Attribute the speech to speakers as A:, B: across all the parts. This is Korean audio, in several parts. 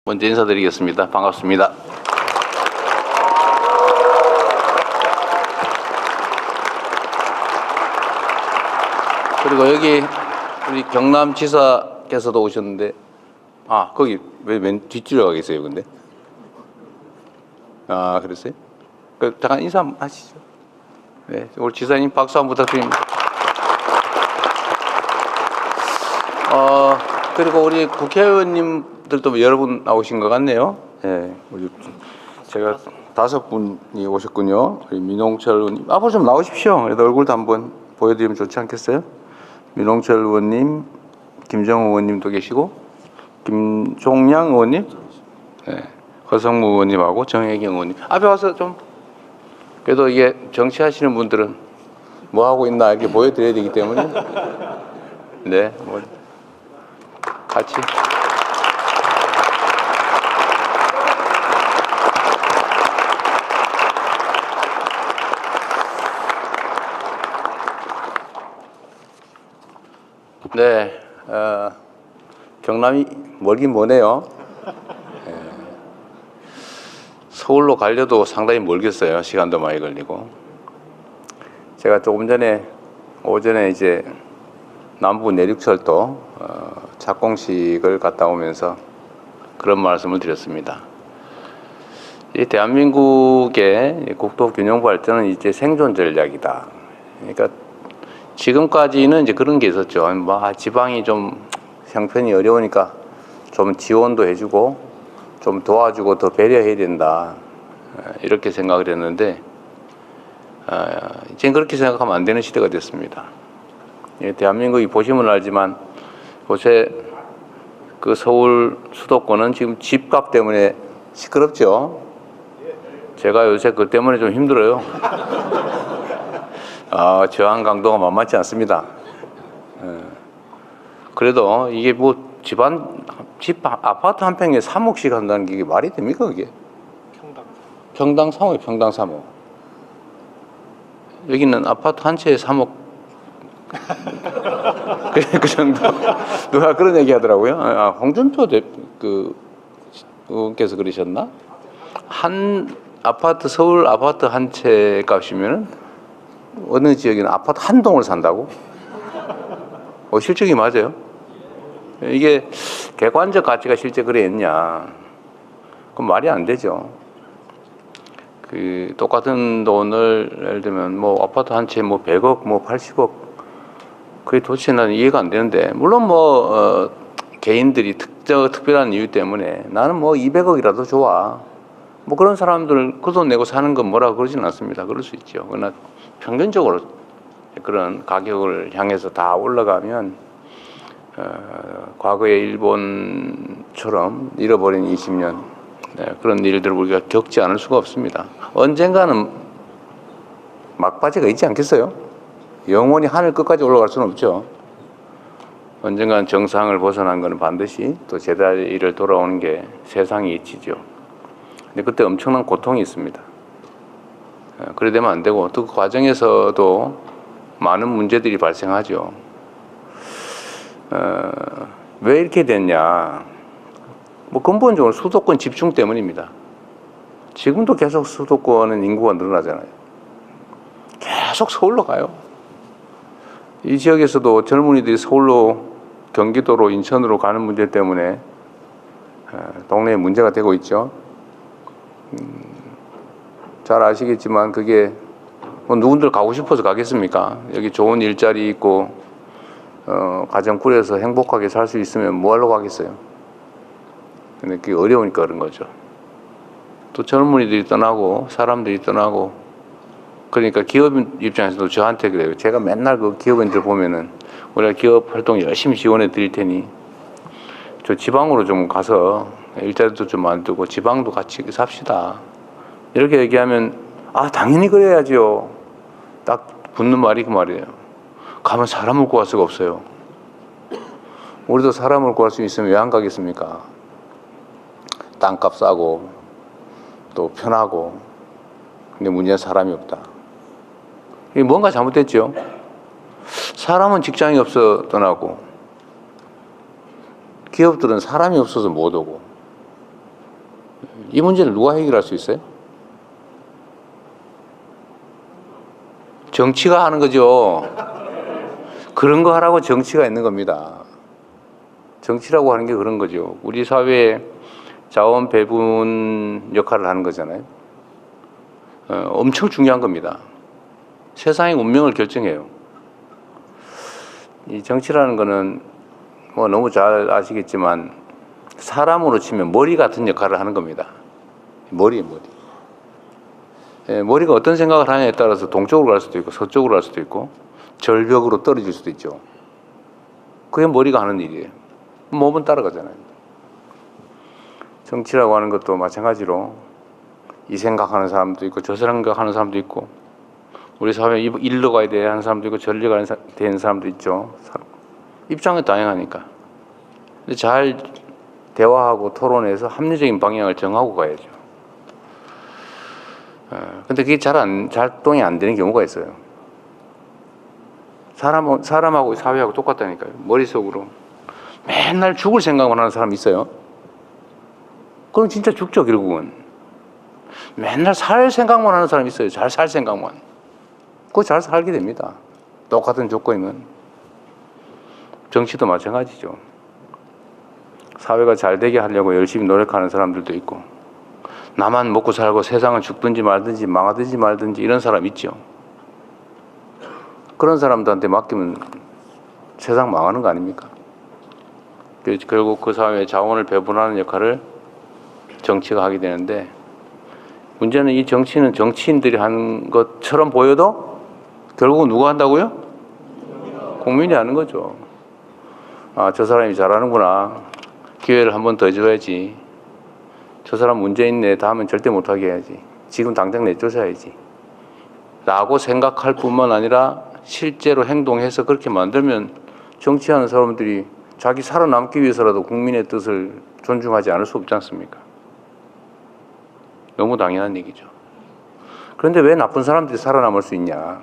A: 먼저 인사드리겠습니다. 반갑습니다. 그리고 여기 우리 경남지사께서도 오셨는데, 거기 왜 맨 뒷줄에 가 계세요, 근데? 그랬어요? 잠깐 인사 한번 하시죠. 네, 우리 지사님 박수 한번 부탁드립니다. 그리고 우리 국회의원님들도 여러 분 나오신 것 같네요. 네, 제가 5분이 오셨군요. 우리 민홍철 의원님, 앞으로 좀 나오십시오. 그래도 얼굴도 한번 보여드리면 좋지 않겠어요? 민홍철 의원님, 김정우 의원님도 계시고, 김종양 의원님, 네, 허성무 의원님하고 정혜경 의원님. 앞에 와서 좀, 그래도 이게 정치하시는 분들은 뭐 하고 있나 이렇게 보여드려야 되기 때문에, 네, 뭐, 같이. 네, 경남이 멀긴 머네요. 서울로 가려도 상당히 멀겠어요. 시간도 많이 걸리고. 제가 조금 전에 오전에 이제 남부 내륙철도 착공식을 갔다 오면서 그런 말씀을 드렸습니다. 이 대한민국의 국토 균형 발전은 이제 생존 전략이다. 그러니까 지금까지는 이제 그런 게 있었죠. 지방이 좀 형편이 어려우니까 좀 지원도 해주고 좀 도와주고 더 배려해야 된다. 이렇게 생각을 했는데, 이제 그렇게 생각하면 안 되는 시대가 됐습니다. 대한민국이 보시면 알지만 요새 그 서울 수도권은 지금 집값 때문에 시끄럽죠. 제가 요새 그 때문에 좀 힘들어요. 저항 강도가 만만치 않습니다. 그래도 이게 뭐 아파트 한 평에 3억씩 한다는 게 이게 말이 됩니까, 그게? 평당 3억, 평당 3억. 여기는 아파트 한 채에 3억. 그 정도. 누가 그런 얘기 하더라고요. 홍준표 의원께서 그러셨나? 서울 아파트 한 채 값이면은 어느 지역에는 아파트 한 동을 산다고? 실적이 맞아요. 이게 객관적 가치가 실제 그랬냐? 그럼 말이 안 되죠. 똑같은 돈을 예를 들면 뭐 아파트 한 채 뭐 100억, 뭐 80억, 그게 도대체 나는 이해가 안 되는데, 물론 개인들이 특별한 이유 때문에 나는 뭐 200억이라도 좋아, 뭐 그런 사람들 그 돈 내고 사는 건 뭐라고 그러지는 않습니다. 그럴 수 있죠. 그러나 평균적으로 그런 가격을 향해서 다 올라가면 과거의 일본처럼 잃어버린 20년, 그런 일들을 우리가 겪지 않을 수가 없습니다. 언젠가는 막바지가 있지 않겠어요? 영원히 하늘 끝까지 올라갈 수는 없죠. 언젠가는 정상을 벗어난 것은 반드시 또 제자리를 돌아오는 게 세상이 이치죠. 근데 그때 엄청난 고통이 있습니다. 그래 되면 안 되고, 또 그 과정에서도 많은 문제들이 발생하죠. 왜 이렇게 됐냐? 근본적으로 수도권 집중 때문입니다. 지금도 계속 수도권은 인구가 늘어나잖아요. 계속 서울로 가요. 이 지역에서도 젊은이들이 서울로, 경기도로, 인천으로 가는 문제 때문에 동네에 문제가 되고 있죠. 잘 아시겠지만 그게 누군들 가고 싶어서 가겠습니까? 여기 좋은 일자리 있고 가정 꾸려서 행복하게 살 수 있으면 뭐하러 가겠어요? 근데 그게 어려우니까 그런 거죠. 또 젊은이들이 떠나고 사람들이 떠나고, 그러니까 기업 입장에서도 저한테 그래요. 제가 맨날 그 기업인들 보면은 우리가 기업 활동 열심히 지원해 드릴 테니 저 지방으로 좀 가서 일자리도 좀 만들고 지방도 같이 삽시다, 이렇게 얘기하면 당연히 그래야죠. 딱 붙는 말이 그 말이에요. 가면 사람을 구할 수가 없어요. 우리도 사람을 구할 수 있으면 왜 안 가겠습니까? 땅값 싸고 또 편하고. 근데 문제는 사람이 없다. 이게 뭔가 잘못됐죠. 사람은 직장이 없어 떠나고 기업들은 사람이 없어서 못 오고, 이 문제를 누가 해결할 수 있어요? 정치가 하는 거죠. 그런 거 하라고 정치가 있는 겁니다. 정치라고 하는 게 그런 거죠. 우리 사회에 자원 배분 역할을 하는 거잖아요. 엄청 중요한 겁니다. 세상의 운명을 결정해요. 이 정치라는 거는 뭐 너무 잘 아시겠지만 사람으로 치면 머리 같은 역할을 하는 겁니다. 머리. 머리가 어떤 생각을 하냐에 따라서 동쪽으로 갈 수도 있고 서쪽으로 갈 수도 있고 절벽으로 떨어질 수도 있죠. 그게 머리가 하는 일이에요. 몸은 따라가잖아요. 정치라고 하는 것도 마찬가지로 이 생각하는 사람도 있고 저 생각하는 사람도 있고 우리 사회에 일로 가야 돼 하는 사람도 있고 저리로 가야 되는 사람도 있죠. 입장은 다양하니까. 근데 잘 대화하고 토론해서 합리적인 방향을 정하고 가야죠. 근데 그게 작동이 안 되는 경우가 있어요. 사람하고 사회하고 똑같다니까요. 머릿속으로 맨날 죽을 생각만 하는 사람이 있어요. 그럼 진짜 죽죠, 결국은. 맨날 살 생각만 하는 사람이 있어요. 잘 살 생각만. 그거 잘 살게 됩니다. 똑같은 조건이면. 정치도 마찬가지죠. 사회가 잘 되게 하려고 열심히 노력하는 사람들도 있고 나만 먹고 살고 세상은 죽든지 말든지 망하든지 말든지 이런 사람 있죠. 그런 사람들한테 맡기면 세상 망하는 거 아닙니까? 결국 그 사회에 자원을 배분하는 역할을 정치가 하게 되는데 문제는 이 정치는 정치인들이 하는 것처럼 보여도 결국은 누가 한다고요? 국민이 하는 거죠. 아, 저 사람이 잘하는구나. 기회를 한 번 더 줘야지. 저 사람 문제 있네. 다음엔 절대 못하게 해야지. 지금 당장 내쫓아야지. 라고 생각할 뿐만 아니라 실제로 행동해서 그렇게 만들면 정치하는 사람들이 자기 살아남기 위해서라도 국민의 뜻을 존중하지 않을 수 없지 않습니까? 너무 당연한 얘기죠. 그런데 왜 나쁜 사람들이 살아남을 수 있냐?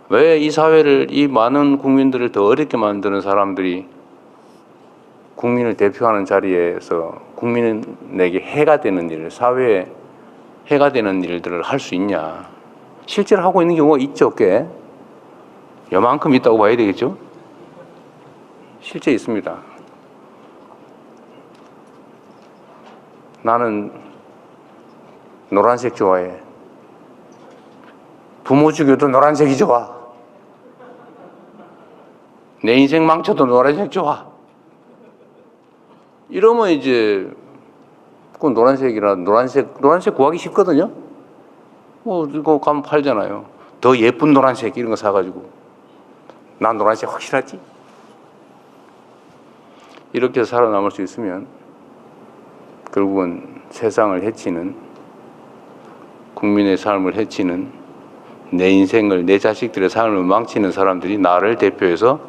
A: 왜 이 사회를, 이 많은 국민들을 더 어렵게 만드는 사람들이 국민을 대표하는 자리에서 국민에게 해가 되는 일, 사회에 해가 되는 일들을 할 수 있냐? 실제로 하고 있는 경우가 있죠, 꽤. 요만큼 있다고 봐야 되겠죠? 실제 있습니다. 나는 노란색 좋아해. 부모 죽여도 노란색이 좋아. 내 인생 망쳐도 노란색 좋아. 이러면 이제 그 노란색 구하기 쉽거든요. 뭐 이거 가면 팔잖아요. 더 예쁜 노란색 이런 거 사가지고 난 노란색 확실하지? 이렇게 살아남을 수 있으면 결국은 세상을 해치는 국민의 삶을 해치는 내 인생을 내 자식들의 삶을 망치는 사람들이 나를 대표해서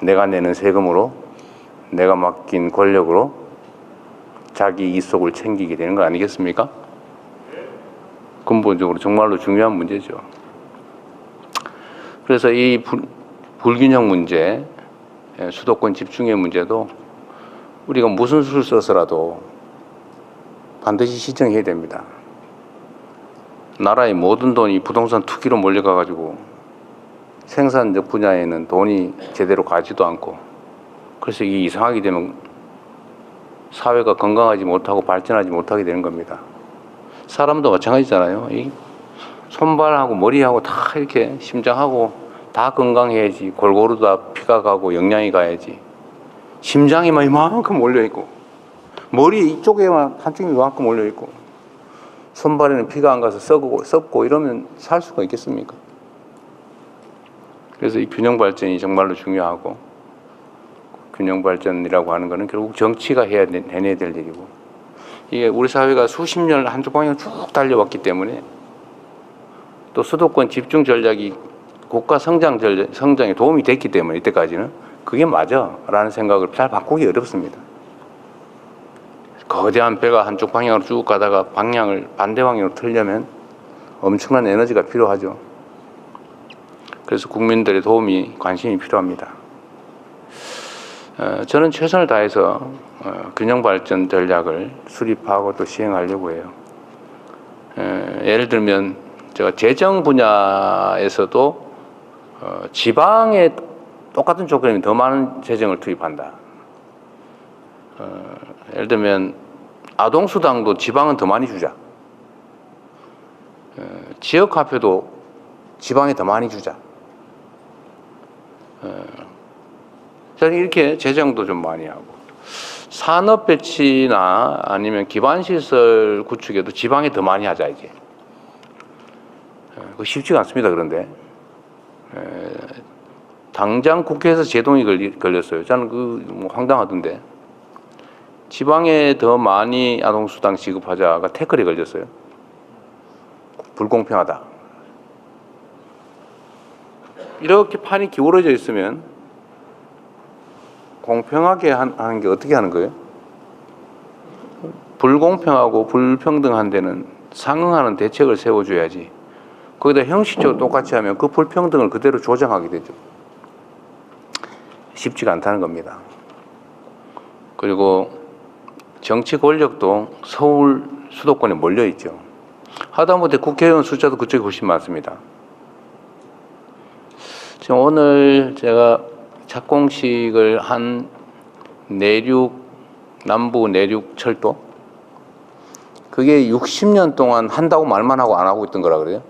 A: 내가 내는 세금으로 내가 맡긴 권력으로 자기 이속을 챙기게 되는 거 아니겠습니까? 근본적으로 정말로 중요한 문제죠. 그래서 이 불균형 문제, 수도권 집중의 문제도 우리가 무슨 수를 써서라도 반드시 시정해야 됩니다. 나라의 모든 돈이 부동산 투기로 몰려가가지고 생산적 분야에는 돈이 제대로 가지도 않고 그래서 이게 이상하게 되면 사회가 건강하지 못하고 발전하지 못하게 되는 겁니다. 사람도 마찬가지잖아요. 이 손발하고 머리하고 다 이렇게 심장하고 다 건강해야지 골고루 다 피가 가고 영양이 가야지 심장에만 이만큼 몰려있고 머리 이쪽에만 한쪽이 이만큼 몰려있고 손발에는 피가 안 가서 썩고 이러면 살 수가 있겠습니까? 그래서 이 균형 발전이 정말로 중요하고 균형 발전이라고 하는 것은 결국 정치가 해내야 될 일이고 이게 우리 사회가 수십 년 한쪽 방향을 쭉 달려왔기 때문에 또 수도권 집중 전략이 국가 성장에 도움이 됐기 때문에 이때까지는 그게 맞아 라는 생각을 잘 바꾸기 어렵습니다. 거대한 배가 한쪽 방향으로 쭉 가다가 방향을 반대 방향으로 틀려면 엄청난 에너지가 필요하죠. 그래서 국민들의 도움이 관심이 필요합니다. 저는 최선을 다해서 균형 발전 전략을 수립하고 또 시행하려고 해요. 예를 들면 제가 재정 분야에서도 지방에 똑같은 조건이면 더 많은 재정을 투입한다. 예를 들면 아동수당도 지방은 더 많이 주자. 지역화폐도 지방에 더 많이 주자. 저는 이렇게 재정도 좀 많이 하고, 산업 배치나 아니면 기반시설 구축에도 지방에 더 많이 하자, 이제. 그거 쉽지가 않습니다, 그런데. 당장 국회에서 제동이 걸렸어요. 저는 뭐 황당하던데. 지방에 더 많이 아동수당 지급하자가 태클이 걸렸어요. 불공평하다. 이렇게 판이 기울어져 있으면 공평하게 하는 게 어떻게 하는 거예요? 불공평하고 불평등한 데는 상응하는 대책을 세워줘야지. 거기다 형식적으로 똑같이 하면 그 불평등을 그대로 조장하게 되죠. 쉽지가 않다는 겁니다. 그리고 정치 권력도 서울 수도권에 몰려 있죠. 하다못해 국회의원 숫자도 그쪽이 훨씬 많습니다. 지금 오늘 제가 착공식을 한 남부 내륙 철도, 그게 60년 동안 한다고 말만 하고 안 하고 있던 거라 그래요.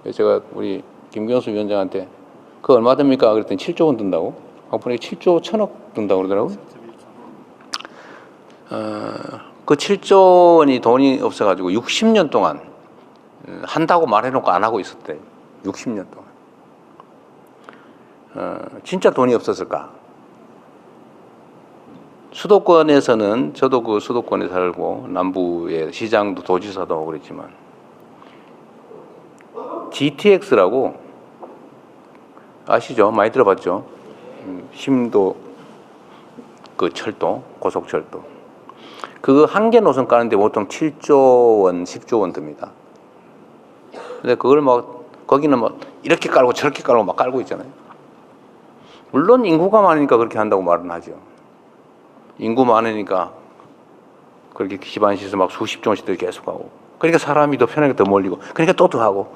A: 그래서 제가 우리 김경수 위원장한테 그거 얼마 듭니까? 그랬더니 7조 원 든다고. 보니까 7조 1천억 든다고 그러더라고요. 그 7조 원이 돈이 없어가지고 60년 동안 한다고 말해놓고 안 하고 있었대. 60년 동안. 진짜 돈이 없었을까? 수도권에서는, 저도 그 수도권에 살고 남부의 시장도 도지사도 하고 그랬지만, GTX라고 아시죠? 많이 들어봤죠? 심도 그 철도, 고속철도. 그거 한 개 노선 까는데 보통 7조 원, 10조 원 듭니다. 근데 그걸 거기는 이렇게 깔고 저렇게 깔고 막 깔고 있잖아요. 물론 인구가 많으니까 그렇게 한다고 말은 하죠. 인구 많으니까 그렇게 기반시설 막 수십 종씩 계속 하고. 그러니까 사람이 더 편하게 더 몰리고. 그러니까 또 더 하고.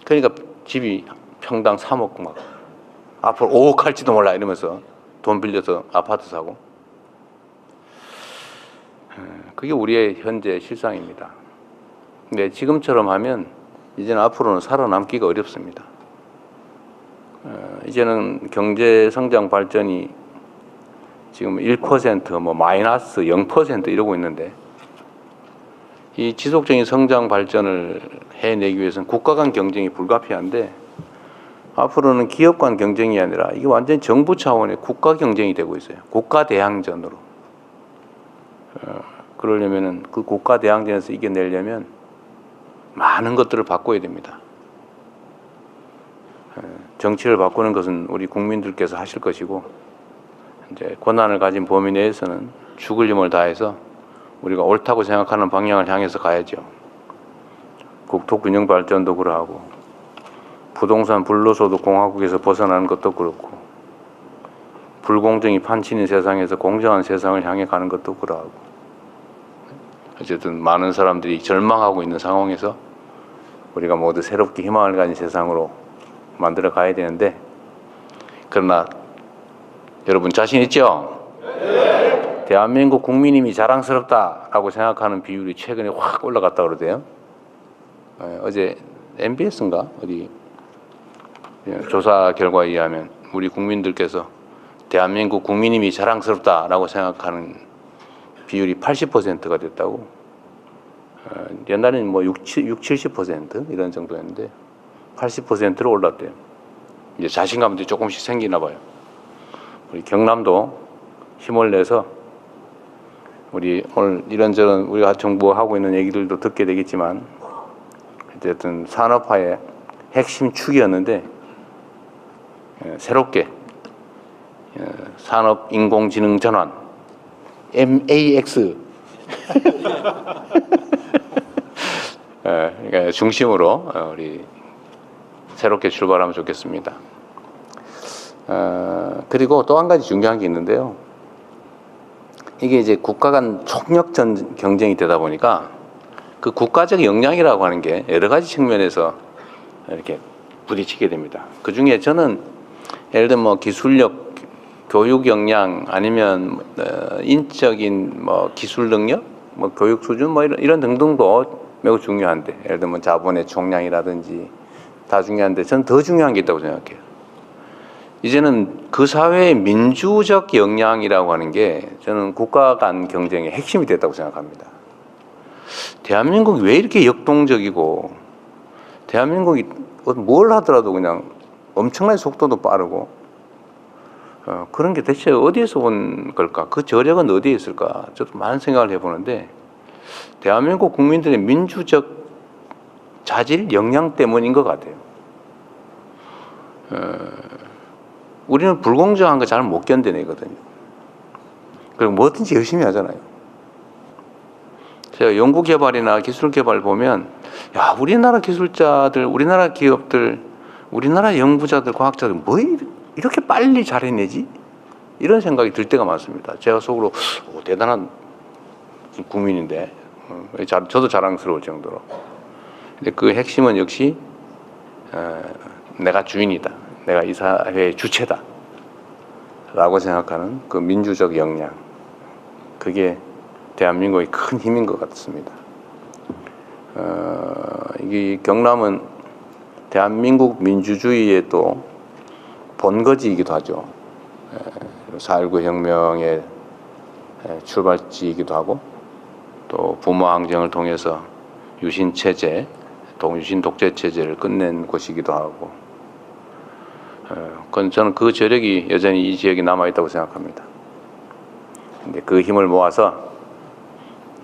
A: 그러니까 집이 평당 3억 막 앞으로 5억 할지도 몰라 이러면서 돈 빌려서 아파트 사고. 그게 우리의 현재 실상입니다. 근데 지금처럼 하면 이제는 앞으로는 살아남기가 어렵습니다. 이제는 경제 성장 발전이 지금 1% 뭐 마이너스 0% 이러고 있는데, 이 지속적인 성장 발전을 해내기 위해서는 국가 간 경쟁이 불가피한데, 앞으로는 기업 간 경쟁이 아니라 이게 완전히 정부 차원의 국가 경쟁이 되고 있어요. 국가 대항전으로. 그러려면은 그 국가 대항전에서 이겨내려면 많은 것들을 바꿔야 됩니다. 정치를 바꾸는 것은 우리 국민들께서 하실 것이고, 이제 권한을 가진 범위 내에서는 죽을 힘을 다해서 우리가 옳다고 생각하는 방향을 향해서 가야죠. 국토 균형 발전도 그러하고, 부동산 불로소득 공화국에서 벗어나는 것도 그렇고, 불공정이 판치는 세상에서 공정한 세상을 향해 가는 것도 그러하고, 어쨌든 많은 사람들이 절망하고 있는 상황에서 우리가 모두 새롭게 희망을 가진 세상으로 만들어 가야 되는데, 그러나 여러분 자신 있죠? 네. 대한민국 국민임이 자랑스럽다라고 생각하는 비율이 최근에 확 올라갔다 그러대요. 어제 MBS인가 어디 조사 결과에 의하면 우리 국민들께서 대한민국 국민임이 자랑스럽다라고 생각하는 비율이 80%가 됐다고. 옛날에는 뭐 70% 이런 정도였는데 80%로 올랐대요. 이제 자신감도 조금씩 생기나 봐요. 우리 경남도 힘을 내서 우리 오늘 이런저런 우리가 정부가 하고 있는 얘기들도 듣게 되겠지만, 어쨌든 산업화의 핵심 축이었는데 새롭게 산업 인공지능 전환 MAX 그러니까 중심으로 우리 새롭게 출발하면 좋겠습니다. 그리고 또 한 가지 중요한 게 있는데요. 이게 이제 국가 간 총력 경쟁이 되다 보니까 그 국가적 역량이라고 하는 게 여러 가지 측면에서 이렇게 부딪히게 됩니다. 그 중에 저는 예를 들면 뭐 기술력, 교육 역량 아니면 인적인 뭐 기술 능력, 뭐 교육 수준 뭐 이런 등등도 매우 중요한데, 예를 들면 자본의 총량이라든지 다 중요한데 저는 더 중요한 게 있다고 생각해요. 이제는 그 사회의 민주적 역량이라고 하는 게 저는 국가 간 경쟁의 핵심이 됐다고 생각합니다. 대한민국이 왜 이렇게 역동적이고, 대한민국이 뭘 하더라도 그냥 엄청나게 속도도 빠르고, 그런 게 대체 어디에서 온 걸까? 그 저력은 어디에 있을까? 저도 많은 생각을 해보는데, 대한민국 국민들의 민주적 자질, 역량 때문인 것 같아요. 우리는 불공정한 거 잘 못 견뎌내거든요. 그리고 뭐든지 열심히 하잖아요. 제가 연구개발이나 기술개발 보면, 야, 우리나라 기술자들, 우리나라 기업들, 우리나라 연구자들, 과학자들 뭐 이렇게 빨리 잘해내지? 이런 생각이 들 때가 많습니다. 제가 속으로 대단한 국민인데, 저도 자랑스러울 정도로. 근데 그 핵심은 역시 내가 주인이다, 내가 이 사회의 주체다 라고 생각하는 그 민주적 역량, 그게 대한민국의 큰 힘인 것 같습니다. 이 경남은 대한민국 민주주의의 또 본거지이기도 하죠. 4.19 혁명의 출발지이기도 하고, 또 부모항쟁을 통해서 유신체제, 유신 독재체제를 끝낸 곳이기도 하고, 저는 그 저력이 여전히 이 지역에 남아있다고 생각합니다. 근데 그 힘을 모아서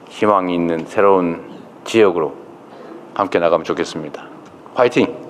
A: 희망이 있는 새로운 지역으로 함께 나가면 좋겠습니다. 화이팅!